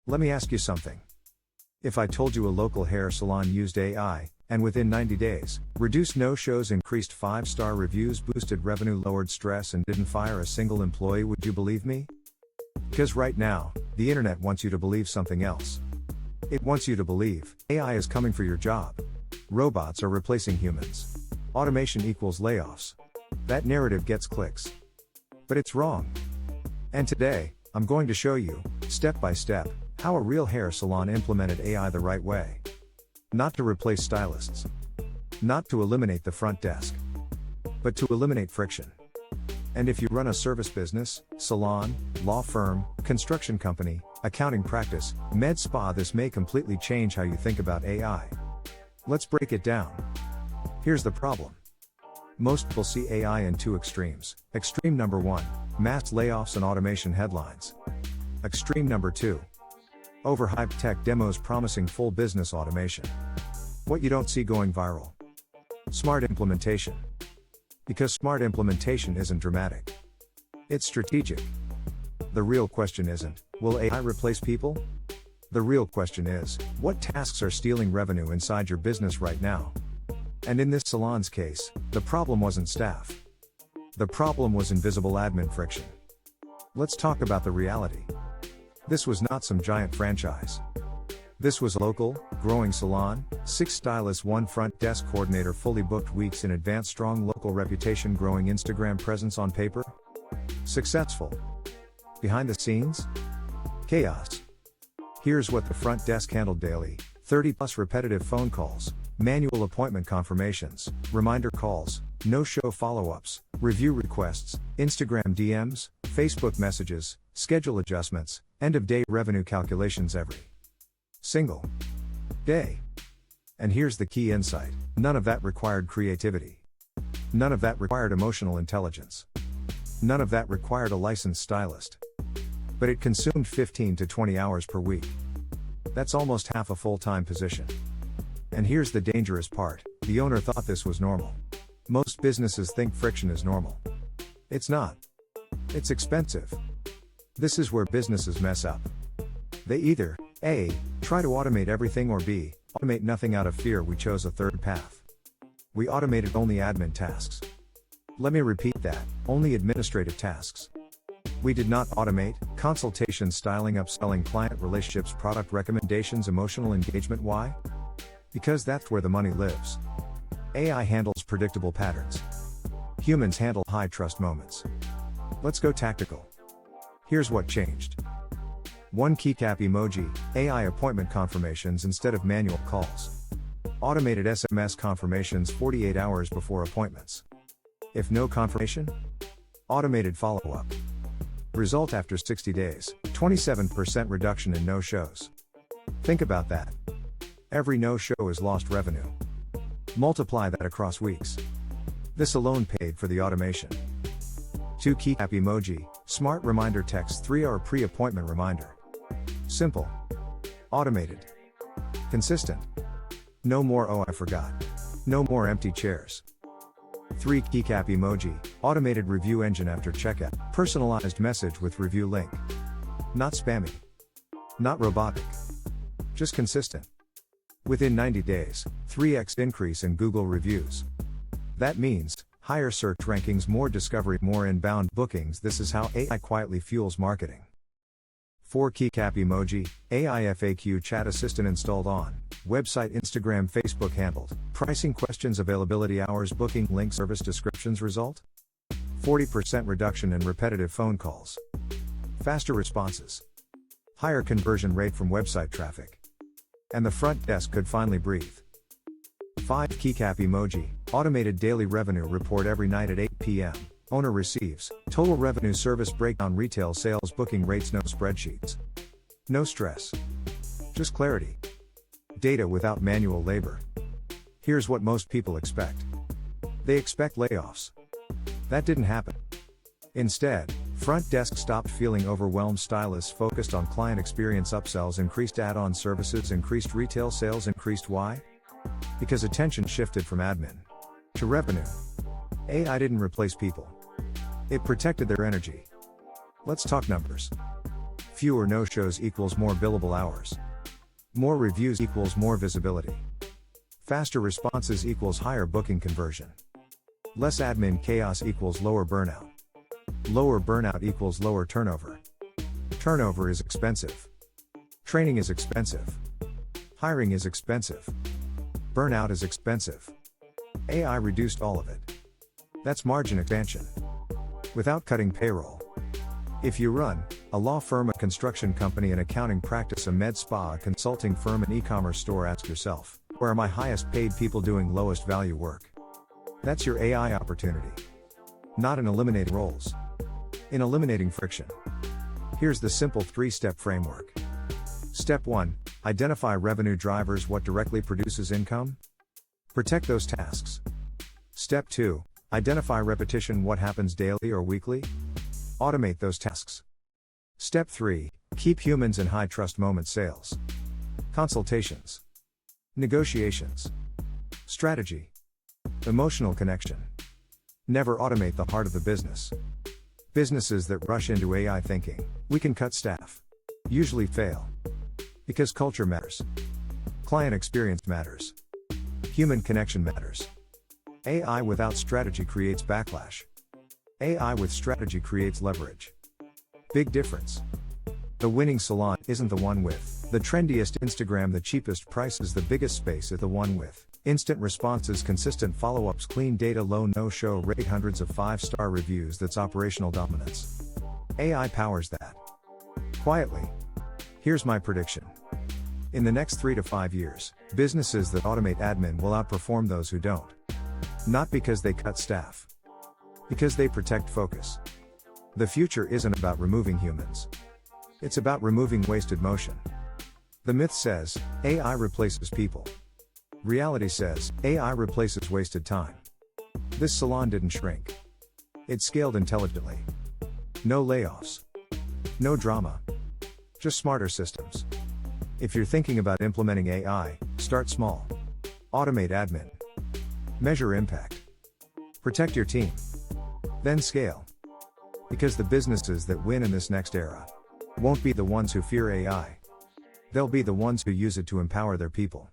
Let me ask you something. If I told you a local hair salon used AI, and within 90 days, reduced no-shows, increased 5-star reviews, boosted revenue, lowered stress, and didn't fire a single employee, would you believe me? Because right now, the internet wants you to believe something else. It wants you to believe AI is coming for your job. Robots are replacing humans. Automation equals layoffs. That narrative gets clicks. But it's wrong. And today, I'm going to show you, step by step, how a real hair salon implemented AI the right way. Not to replace stylists. Not to eliminate the front desk. But to eliminate friction. And if you run a service business, salon, law firm, construction company, accounting practice, med spa, this may completely change how you think about AI. Let's break it down. Here's the problem. Most people see AI in two extremes. Extreme number 1, mass layoffs and automation headlines. Extreme number 2, overhyped tech demos promising full business automation. What you don't see going viral. Smart implementation. Because smart implementation isn't dramatic. It's strategic. The real question isn't, will AI replace people? The real question is, what tasks are stealing revenue inside your business right now? And in this salon's case, the problem wasn't staff. The problem was invisible admin friction. Let's talk about the reality. This was not some giant franchise. This was a local, growing salon, 6 stylists, 1 front desk coordinator, fully booked weeks in advance, strong local reputation, growing Instagram presence. On paper, successful. Behind the scenes, chaos. Here's what the front desk handled daily: 30+ repetitive phone calls, manual appointment confirmations, reminder calls, no-show follow-ups, review requests, Instagram DMs, Facebook messages, schedule adjustments, end-of-day revenue calculations every single day. And here's the key insight: none of that required creativity. None of that required emotional intelligence. None of that required a licensed stylist. But it consumed 15 to 20 hours per week. That's almost half a full-time position. And here's the dangerous part: the owner thought this was normal. Most businesses think friction is normal. It's not. It's expensive. This is where businesses mess up. They either A, try to automate everything, or B, automate nothing. Out of fear, we chose a third path. We automated only admin tasks. Let me repeat that: only administrative tasks. We did not automate consultations, styling, upselling, client relationships, product recommendations, emotional engagement. Why? Because that's where the money lives. AI handles predictable patterns. Humans handle high trust moments. Let's go tactical. Here's what changed. 1 keycap emoji, AI appointment confirmations instead of manual calls. Automated SMS confirmations 48 hours before appointments. If no confirmation, automated follow-up. Result after 60 days, 27% reduction in no-shows. Think about that. Every no-show is lost revenue. Multiply that across weeks. This alone paid for the automation. 2 keycap emoji, smart reminder text, 3-hour pre-appointment reminder. Simple. Automated. Consistent. No more "oh, I forgot." No more empty chairs. 3 keycap emoji, automated review engine after checkout, personalized message with review link. Not spammy. Not robotic. Just consistent. Within 90 days, 3x increase in Google reviews. That means higher search rankings, more discovery, more inbound bookings. This is how AI quietly fuels marketing. 4 keycap emoji, AI FAQ chat assistant installed on website, Instagram, Facebook, handled pricing questions, availability hours, booking link, service descriptions. Result: 40% reduction in repetitive phone calls. Faster responses. Higher conversion rate from website traffic. And the front desk could finally breathe. 5 keycap emoji, automated daily revenue report every night at 8 p.m. Owner receives total revenue, service breakdown, retail sales, booking rates. No spreadsheets. No stress. Just clarity. Data without manual labor. Here's what most people expect. They expect layoffs. That didn't happen. Instead, front desk stopped feeling overwhelmed. Stylists focused on client experience, upsells, increased add-on services, increased retail sales. Increased. Why? Because attention shifted from admin to revenue. AI didn't replace people. It protected their energy. Let's talk numbers. Fewer no-shows equals more billable hours. More reviews equals more visibility. Faster responses equals higher booking conversion. Less admin chaos equals lower burnout. Lower burnout equals lower turnover. Turnover is expensive. Training is expensive. Hiring is expensive. Burnout is expensive. AI reduced all of it. That's margin expansion. Without cutting payroll. If you run a law firm, a construction company, an accounting practice, a med spa, a consulting firm, an e-commerce store, ask yourself, where are my highest paid people doing lowest value work? That's your AI opportunity. Not in eliminating roles. In eliminating friction. Here's the simple 3-step framework. Step 1. Identify revenue drivers. What directly produces income? Protect those tasks. Step 2. Identify repetition. What happens daily or weekly? Automate those tasks. Step 3. Keep humans in high trust moments. Sales. Consultations. Negotiations. Strategy. Emotional connection. Never automate the heart of the business. Businesses that rush into AI thinking, we can cut staff, usually fail. Because culture matters. Client experience matters. Human connection matters. AI without strategy creates backlash. AI with strategy creates leverage. Big difference. The winning salon isn't the one with the trendiest Instagram, the cheapest prices, the biggest space. It's the one with instant responses, consistent follow-ups, clean data, low no-show rate, hundreds of 5-star reviews. That's operational dominance. AI powers that. Quietly. Here's my prediction. In the next 3 to 5 years, businesses that automate admin will outperform those who don't. Not because they cut staff. Because they protect focus. The future isn't about removing humans. It's about removing wasted motion. The myth says, AI replaces people. Reality says, AI replaces wasted time. This salon didn't shrink. It scaled intelligently. No layoffs. No drama. Just smarter systems. If you're thinking about implementing AI, start small. Automate admin. Measure impact. Protect your team. Then scale. Because the businesses that win in this next era won't be the ones who fear AI. They'll be the ones who use it to empower their people.